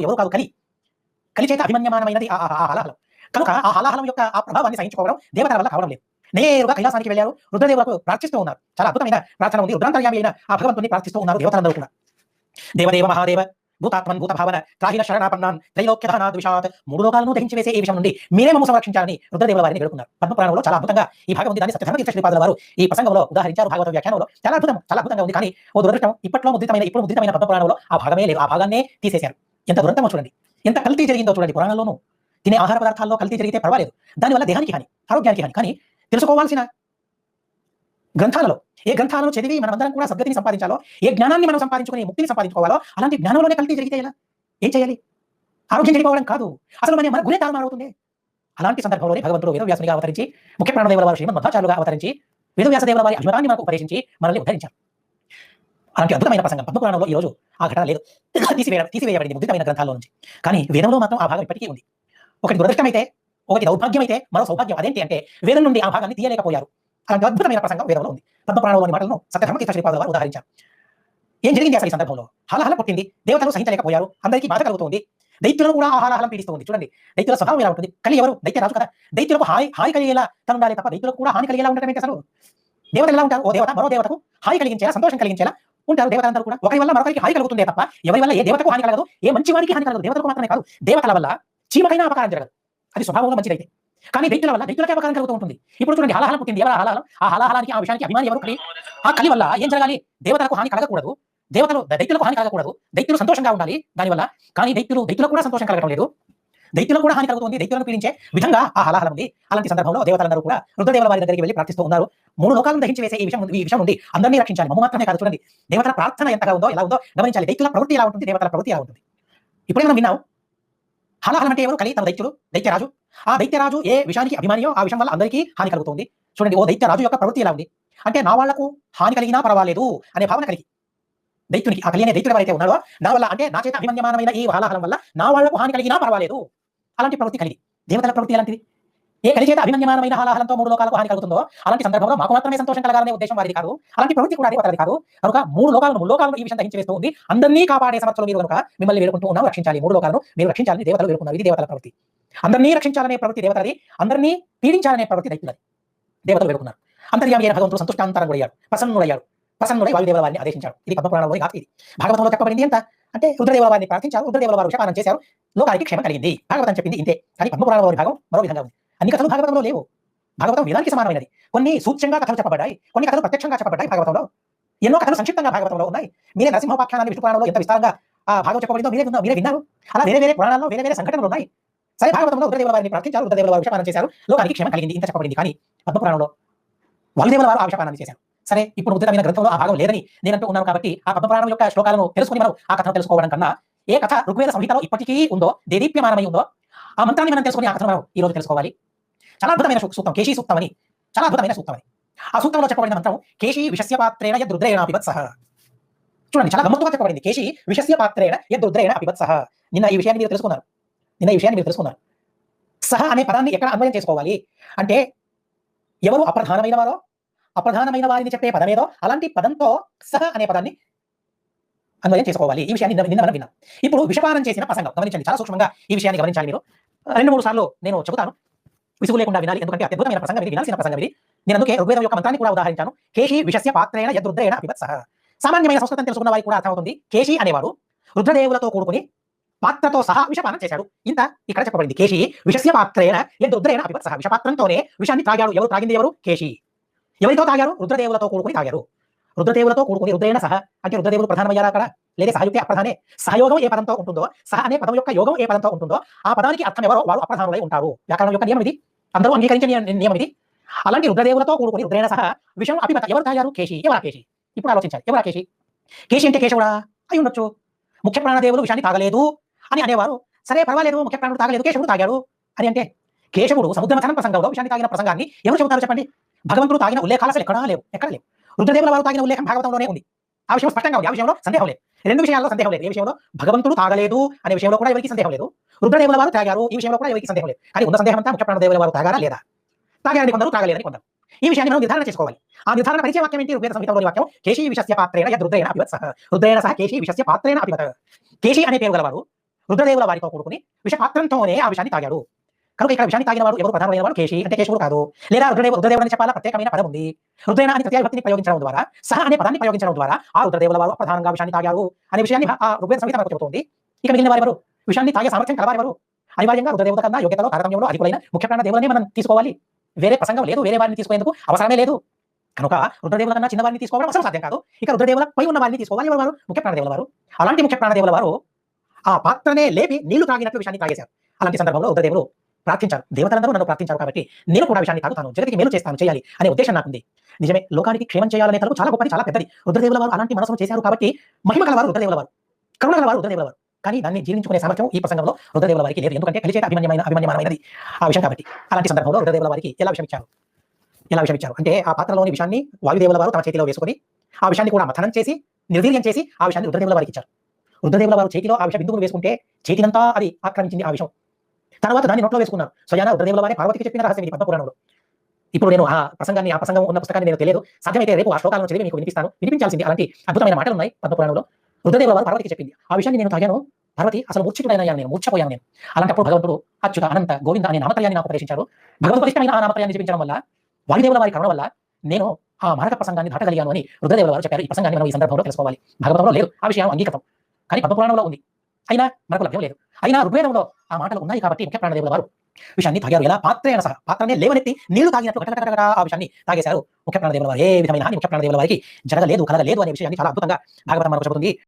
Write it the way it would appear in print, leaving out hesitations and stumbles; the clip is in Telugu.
ఎవరు కాదు కలి. కలి చేత అభిమన్యమానమైనది ఆ హలాహలం. కనుక ఆ హలాహలం యొక్క ఆ ప్రభావాన్ని సహించుకోవడం దేవతల వల్ల కావడం లేదు. నేరుగా కైలాసానికి వెళ్ళారు, రుద్రదేవులకు ప్రార్థిస్తూ ఉన్నారు. చాలా అద్భుతమైన ప్రార్థన ఉంది. రుద్రాంతర్యామి అయిన ఆ భగవంతుని ప్రార్థిస్తూ ఉన్నారు దేవతలందరూ కూడా. దేవదేవ మహాదేవ భూతాత్మన్ భూత భావన త్రాహిన శరణాపన్నాన్ త్రైలోక్యధానాద్ విషాత్, 3 లోకాలను దహించి వేసే ఈ విషయం నుండి మీరే మమ్ము సంరక్షించాలని రుద్రదేవుల వారిని వేడుకున్నారు. పద్మపురాణంలో చాలా అద్భుతంగా ఈ భాగం ఉంది. దాన్ని సత్యధర్మతీర్థ శ్రీపాదుల వారు ఈ ప్రసంగంలో ఉదాహరించారు. భాగవత వ్యాఖ్యానంలో చాలా అద్భుతంగా ఉంది. కానీ ఓ దురదృష్టం, ఇప్పుడు ముద్రితమైన పద్మపురాణంలో ఆ భాగమే లేదు. ఆ భాగాన్నే తీసేశారు. ఎంత దురంతమో చూడండి, ఎంత కల్తీ జరిగిందో చూడండి. పురాణంలోనూ తినే ఆహార పదార్థాల్లో కల్తీ జరిగితే పర్వాలేదు, దానివల్ల దేహానికి హాని, ఆరోగ్యానికి హాని. కానీ తెలుసుకోవాల్సిన గ్రంథాలలో ఏ గ్రంథాలను చదివి మనమందరం కూడా సద్గతిని సంపాదించాలో, ఏ జ్ఞానాన్ని మనం సంపాదించుకుని ముక్తిని సంపాదించుకోవాలో, అలాంటి జ్ఞానంలోనే కల్తీ జరిగితే ఎలా? ఏం చేయాలి? ఆరోగ్యం చెడిపోవడం కాదు, అసలు మన గురే తారుమారవుతుంది. అలాంటి సందర్భంలోనే భగవంతుడు వేదవ్యాసునిగా అవతరించి, ముఖ్య ప్రాణదేవుల వారు శ్రీమద్ మధ్వాచార్యులుగా అవతరించి, వేదవ్యాసదేవుల వారి అభిమతాన్ని మనకు ఉపదేశించి మనల్ని ఉద్ధరించారు. అలాంటి అద్భుతమైన ప్రసంగం పద్మపురాణంలో ఈ రోజు ఆ ఘటన లేదు, తీసివేయబడింది ముద్రితమైన గ్రంథాల్లో నుంచి. కానీ వేదంలో మాత్రం ఆ భాగం ఇప్పటికీ ఉంది. ఒకటి దురదృష్టమైతే, ఒకటి దౌర్భాగ్యం అయితే, మరో సౌభాగ్యం. అదేంటి అంటే వేదం నుండి ఆ భాగాన్ని తీయలేకపోయారు. అలాంటి అద్భుతమైన ప్రసంగం వేదంలో ఉంది. పద్మపురాణంలోని మాటలను సత్యధర్మతీర్థ శ్రీపాదుల వారు ఉదాహరించారు. ఏం జరిగింది అసలు ఈ సందర్భంలో? హలాహల పుట్టింది, దేవతలు సహించలేకపోయారు, అందరికీ బాధ కలుగుతుంది. దైత్యులను కూడా ఆ హలాహలం పీడిస్తుంది. చూడండి దైత్యుల స్వభావం ఎలా ఉంటుంది. కలి ఎవరు? దైత్యరాజు కదా. దైత్యులకు హాయి కలిగేలా తనుండాలి తప్ప దైత్యులకు కూడా హాని కలిగేలా ఉండటం ఏంటి అసలు? దేవతలు ఎలా ఉంటారు? ఓ దేవత మరో దేవతకు హాయి కలిగించేలా, సంతోషం కలిగించేలా ఉంటారు. దేవతలందరూ కూడా ఒకరి వల్ల మరొకరికి హాయి కలుగుతుందే తప్ప ఎవరి వల్ల ఏ దేవతకు హాని కలగదు, ఏ మంచి వారికి హాని కలగదు. దేవతలకు మాత్రమే కాదు, దేవతల వల్ల చీమకైనా అపకారం జరగదు. అది స్వభావంలో మంచిదైతే. కానీ దైత్యుల వల్ల దైత్యులకే అపకారం కలుగుతూ ఉంటుంది. ఇప్పుడు చూడండి హలాహలం పుట్టింది. ఎవరు హలాహలం? ఆ హలాహలానికి, ఆ విషయానికి అభిమాని ఎవరు? కలి. ఆ కలి వల్ల ఏం జరగాలి? దేవతలకు హాని కలగకూడదు, దైత్యులకు హాని కలగకూడదు, దైత్యులు సంతోషంగా ఉండాలి దానివల్ల. కానీ దైత్యులకు కూడా సంతోషం కలగడం లేదు, దైత్యులకు కూడా హాని కలుగుతుంది. దైత్యులను పీడించే విధంగా ఆ హలాహలం ఉంది. అలాంటి సందర్భంలో దేవతలందరూ కూడా రుద్రదేవుల వారి దగ్గరికి వెళ్ళి ప్రార్థిస్తూ ఉన్నారు. 3 లోకాలను దహించి వేసే ఈ విషయం నుండి అందరినీ రక్షించాలి, మమ్మ మాత్రమే కాదు. చూడండి దేవతల ప్రార్థన ఎంతగా ఉందో, ఎలా ఉందో గమనించాలి. దైత్యుల ప్రవృత్తి ఎలా ఉంటుంది, దేవతల ప్రవృత్తి ఎలా ఉంటుంది. ఇప్పుడే మనం విన్నాం. హలాహలం అంటే ఎవరు? కలి, తన దైత్యరాజు. ఆ దైత్యరాజు ఏ విషయానికి అభిమానియో ఆ విషయం వల్ల అందరికీ హాని కలుగుతుంది. చూడండి ఓ దైత్యరాజు యొక్క ప్రవృత్తి ఎలా ఉంది అంటే, నా వాళ్లకు హాని కలిగినా పర్వాలేదు అనే భావన కలిగి దైత్యునికి, ఆ కలి అనే దైత్యుడు ఎవరైతే ఉన్నాడో, నా వల్ల అంటే నా చేత అభిమన్యమానమైన ఈ హలాహలం వల్ల నా వాళ్లకు హాని కలిగినా పర్వాలేదు అలాంటి ప్రవృత్తి కలిగి. దేవతల ప్రవృత్తి ఎలాంటిది? ఏ కలి చేత అభిమన్యమానమైన హలాహలంతో 3 లోకాలకు హాని కలుగుతుందో అలాంటి సందర్భంలో మాకు మాత్రమే సంతోషం కలగాలనే ఉద్దేశం వారిది కాదు. అలాంటి ప్రవృత్తి కూడా దేవతలది కాదు. కనుక 3 లోకాలను ఈ విషయం దహించి వేస్తూ ఉంది. అందరినీ కాపాడే సమర్థులు మీరు కనుక మిమ్మల్ని వేడుకుంటూ ఉన్నాం, రక్షించాలి. 3 లోకాలను మీరు రక్షించాలని దేవతలు వేడుకున్నారు. ఇది దేవతల ప్రవృత్తి. అందరినీ రక్షించాలనే ప్రవృత్తి దేవతలది, అందరినీ పీడించాలనే ప్రవృత్తి దైత్యులది. దేవతలు వేడుకున్నారు. అంతర్యామి అయిన భగవంతుడు సంతుష్టాంతరంగుడయ్యాడు, ప్రసన్నుడై వాయుదేవుల వారిని ఆదేశించాడు. ఇది పద్మపురాణంలోని గాథ. ఇది భాగవతంలో చెప్పబడింది ఎంత అంటే, రుద్రదేవుల వారిని ప్రార్థించారు, రుద్రదేవుల వారు విషపానం చేశారు, లోకానికి క్షేమం కలిగింది. భాగవతం చెప్పింది ఇంతే. కానీ పద్మపురాణంలోని భాగం మరో విధంగా ఉంది. అన్ని కథలు భాగవతంలో లేవు. భాగవతం వేదానికి సమానమైనది. కొన్ని సూచ్యంగా కథలు చెప్పబడ్డాయి, కొన్ని కథలు ప్రత్యక్షంగా చెప్పబడ్డాయి. భాగవతంలో ఎన్నో కథలు సంక్షిప్తంగా భాగవతంలో ఉన్నాయి. మీరే నరసింహోపాఖ్యానాన్ని విష్ణు పురాణంలో ఎంత విస్తారంగా ఆ భాగవతం చెప్పబడిందో మీరే విన్నారు. అలా వేరే పురాణాల్లో వేరే సంఘటనలు ఉన్నాయి. సరే, భాగవతంలో రుద్రదేవుల వారిని ప్రార్థించారు, రుద్రదేవుల వారు విషపానం చేశారు, లోకానికి క్షేమం కలిగింది, ఇంత చెప్పబడింది. కానీ పద్మపురాణంలో వాయుదేవుల వారు ఆ విషపానాన్ని చేశారు. సరే, ఇప్పుడు ఉద్రితమైన గ్రంథంలో ఆ భాగం లేదని నేనంటూ ఉన్నాను కాబట్టి ఆ పద్మపురాణం యొక్క శ్లోకాలను తెలుసుకుని మనం ఆ కథను తెలుసుకోవడం కన్నా, ఏ కథ ఋగ్వేద సంహితలో ఇప్పటికీ ఉందో, దేదీప్యమానమై ఉందో, ఆ మంత్రాన్ని మనం తెలుసుకుని ఆ కథను మనం ఈ రోజు తెలుసుకోవాలి. చాలా అద్భుతమైన సూక్తం, కేశీ సూక్తం అని. చాలా అద్భుతమైన సూక్తం అని. ఆ సూక్తంలో చెప్పబడిన మంత్రం కేశీ విషస్య పాత్రేణ యద్రుద్రేణ పిబత్సః. చూడండి, చాలా గమ్మత్తుగా చెప్పబడింది. కేశీ విషస్య పాత్రేణ యద్రుద్రేణ పిబత్సః. నిన్న ఈ విషయాన్ని మీరు తెలుసుకున్నారు. సహ అనే పదాన్ని ఎక్కడ అన్వయం చేసుకోవాలి అంటే, ఎవరు అప్రధానమైన వారిని చెప్పే పదమేదో అలాంటి పదంతో సహ అనే పదాన్ని అన్వయం చేసుకోవాలి. ఈ విషయాన్ని నిన్న మనం విన్నాం. ఇప్పుడు విషపానం చేసిన ప్రసంగం గమనించండి, చాలా సూక్ష్మంగా ఈ విషయాన్ని గమనించాలి మీరు. 2-3 సార్లు నేను చెబుతాను, విసుగు లేకుండా వినాలి. ఎందుకంటే అద్భుతమైన ప్రసంగం ఇది, వినాల్సిన ప్రసంగం ఇది. నేను అందుకే ఋగ్వేదం యొక్క మంత్రాన్ని కూడా ఉదాహరించాను. కేశీ విషస్య పాత్రేణ యద్రుద్రేణ పిబత్సః. సామాన్యమైన సంస్కృతం తెలుసుకున్న వారికి కూడా అర్థమవుతుంది. కేశీ అనేవాడు రుద్రదేవులతో కూడుకుని పాత్రతో సహా విషపానం చేశాడు. ఇంత ఇక్కడ చెప్పబడింది. కేశీ విషస్య పాత్రేణ యద్రుద్రేణ పిబత్సః. విషపాత్రంతోనే విషాన్ని తాగాడు. ఎవరు తాగింది? ఎవరు? కేశీ. ఎవరితో తాగారు? రుద్రదేవులతో కూడుకుని తాగారు. రుద్రదేవులతో కూడుకుని, రుద్రేణ సహ అంటే రుద్రదేవులు ప్రధానమయ్యారా అక్కడ? లేదా సహయుక్తి అప్రధానే? సహయోగం ఏ పదంతో ఉంటుందో, సహ అనే పదం యొక్క యోగం ఏ పదంతో ఉంటుందో ఆ పదానికి అర్థం ఎవరో వారు అప్రధానులై ఉంటారు. వ్యాకరణం యొక్క నియమం ఇది, అందరూ అంగీకరించే నియమం ఇది. అలాంటి రుద్రదేవులతో కూడుకుని రుద్రేణ సహ విషయం అపిబత. ఎవరు తాగారు? కేశీ. ఎవరా కేశీ? ఇప్పుడు ఆలోచించాలి, ఎవరా కేశీ? కేశీ అంటే కేశవుడా అయి ఉండొచ్చు. ముఖ్య ప్రాణదేవులు విషయాన్ని తాగలేదు అని అనేవారు. సరే, పర్వాలేదు, ముఖ్య ప్రాణుడు తాగలేదు, కేశవుడు తాగాడు అని అంటే, కేశవుడు సముద్రమథనం ప్రసంగంలో విషయాన్ని తాగిన ప్రసంగాన్ని ఎవరు చెబుతారు చెప్పండి? భగవంతుడు తాగిన ఉల్లేఖాలు అసలు ఎక్కడ లేవు. రుద్రదేవుల వారు తాగిన ఉల్లేఖం భాగవతంలోనే ఉంది. ఆ విషయం స్పష్టంగా ఉంది. ఆ విషయంలో సందేహం లేదు. 2 విషయాల్లో సందేహం లేదు. ఏ విషయంలో? భగవంతుడు తాగలేదు అనే విషయంలో కూడా ఎవరికి సందేహం లేదు. రుద్రదేవుల వారు తాగారు ఈ విషయంలో కూడా ఎవరికి సందేహం లేదు. కానీ ఉన్న సందేహం అంతా ముఖ్య ప్రాణదేవుల వారు తాగారా లేదా? తాగారని కొందరు, తాగలేదని కొందరు. ఈ విషయాన్ని మనం నిర్ధారణ చేసుకోవాలి. ఆ నిర్ధారణ పరిచయ వాక్యం ఏంటి? ఋగ్వేద సంహితలోని వాక్యం కేశీ విషస్య పాత్రేణ యద్రుద్రేణ పిబత్సః. రుద్రేణ సహ కేశీ విషస్య పాత్రేణ పిబత. కేశీ అనే పేరు గలవాడు రుద్రదేవుల వారితో కూడుకుని విషపాత్రంతోనే ఆ విషాన్ని తాగాడు. కనుక ఇక్కడ విషాన్ని తాగిన వాడు ఎవరు? ప్రధానమైన వాడు కేశి, అంటే కేశవుడు కాదు. లేదా రుద్రదేవుడు అని చెప్పాలా? ప్రత్యేకమైన పదం ఉంది. రుద్రేణ అని తృతీయ విభక్తిని ప్రయోగించడం ద్వారా, సహ అనే పదాన్ని ప్రయోగించడం ద్వారా ఆ రుద్రదేవుల వారు ప్రధానంగా విషాన్ని తాగారు అనే విషయాన్ని ఆ ఋగ్వేద సంహిత మనకు చెబుతోంది. ఇక మిగిలిన వారెవరు? విషాన్ని తాగే సామర్థ్యం కలవారెవరు? అనివార్యంగా రుద్రదేవత కన్నా యోగ్యతలో తారతమ్యంలో అధికులైన ముఖ్య ప్రాణ దేవులనే మనం తీసుకోవాలి. వేరే ప్రసంగం లేదు, వేరే వారిని తీసుకునేందుకు అవసరమే లేదు. కనుక రుద్రదేవుల కన్నా చిన్న వారిని తీసుకోవడం అసలు సాధ్యం కాదు. ఇక రుద్రదేవుల పై ఉన్న వారిని తీసుకోవాలి. ఎవరు వారు? ముఖ్య ప్రాణదేవుల వారు. అలాంటి ముఖ్య ప్రాణదేవుల వారు ఆ పాత్రనే లేపి నీళ్లు తాగినట్లు విషయాన్ని తాగేశారు. అలాంటి సందర్భంలో రుద్రదేవులు ప్రార్థించారు. దేవతలందరూ నన్ను ప్రార్థించారు కాబట్టి నేను కూడా విషయాన్ని తాగుతాను, జగతికి మేలు చేస్తాను, చేయాలి అనే ఉద్దేశం నాకుంది. నిజమే, లోకానికి క్షేమం చేయాలనే తలపు చాలా గొప్పది, చాలా పెద్దది. రుద్రదేవుల వారు అలాంటి మనసును చేశారు కాబట్టి మహిమ కలవారు రుద్రదేవుల వారు, కరుణ కలవారు రుద్రదేవుల వారు. కానీ దాన్ని జీర్ణించుకునే సామర్థ్యం ఈ ప్రసంగంలో రుద్రదేవుల వారికి లేదు. ఎందుకంటే కలిచేత అభిమన్యమైనది ఆ విషయం కాబట్టి. అలాంటి సందర్భంలో రుద్రదేవుల వారికి ఎలా విషయం ఇచ్చారు? అంటే ఆ పాత్రలోని విషయాన్ని వాయుదేవుల వారు తమ చేతిలో వేసుకొని ఆ విషయాన్ని కూడా మథనం చేసి నిర్వీర్యం చేసి ఆ విషయాన్ని రుద్రదేవుల వారికి ఇచ్చారు. రుద్రదేవుల వారు చేతిలో ఆ విష బిందువును వేసుకుంటే చేతినంతా అది ఆక్రమించింది ఆ విషయం. తర్వాత దాన్ని నోట్లో వేసుకున్నారు. స్వయాన రుద్రదేవుల వారే పార్వతికి చెప్పిన రహస్యం ఇది పద్మపురాణంలో. ఇప్పుడు నేను ఆ ప్రసంగం ఉన్న పుస్తకాన్ని నేను తెలియదు. సాధ్యమైతే రేపు ఆ శ్లోకాలను చదివి మీకు వినిపిస్తాను. వినిపించాల్సింది అలాంటి అద్భుతమైన మాటలు ఉన్నాయి పద్మపురాణంలో. రుద్రదేవుల వారు పార్వతికి చెప్పింది ఆ విషయాన్ని నేను తాగాను. పార్వతి అసలు మూర్ఛితుడైనయ్యాను, నేను మూర్ఛపోయాను నేను. అలాంటప్పుడు భగవంతుడు అచ్యుత అనంత గోవింద అనే నామత్రయాన్ని నాకు ఉపదేశించారు. భగవంతుడిష్టమైన ఆ నామత్రయాన్ని చూపించడం వల్ల, వాయుదేవుల వారి కరుణ వల్ల నేను ఆ మారక ప్రసంగాన్ని దాటగలిగాను అని రుద్రదేవుల వారు చెప్పారు. ఈ ప్రసంగాన్ని మనం ఈ సందర్భంలో తెలుసుకోవాలి. భాగవతంలో లేదు ఆ విషయం, అంగీకృతం. కానీ పద్మపురాణంలో ఉంది. అయినా మనకు లభ్యం లేదు. అయినా ఋగ్వేదంలో ఆ మాటలు ఉన్నాయి కాబట్టి ముఖ్య ప్రాణదేవుల వారు విషయాన్ని తాగారు. ఎలా? పాత్రనే లేవనెత్తి నీళ్లు తాగినట్లు గటగటగట ఆ విషయాన్ని తాగేశారు ముఖ్య ప్రాణదేవుల వారు. ఏ విధమైన హాని ముఖ్య ప్రాణదేవుల వారికి జరగలేదు, కలగలేదు అనే విషయాన్ని చాలా అద్భుతంగా భాగవతం మనకు చెబుతుంది.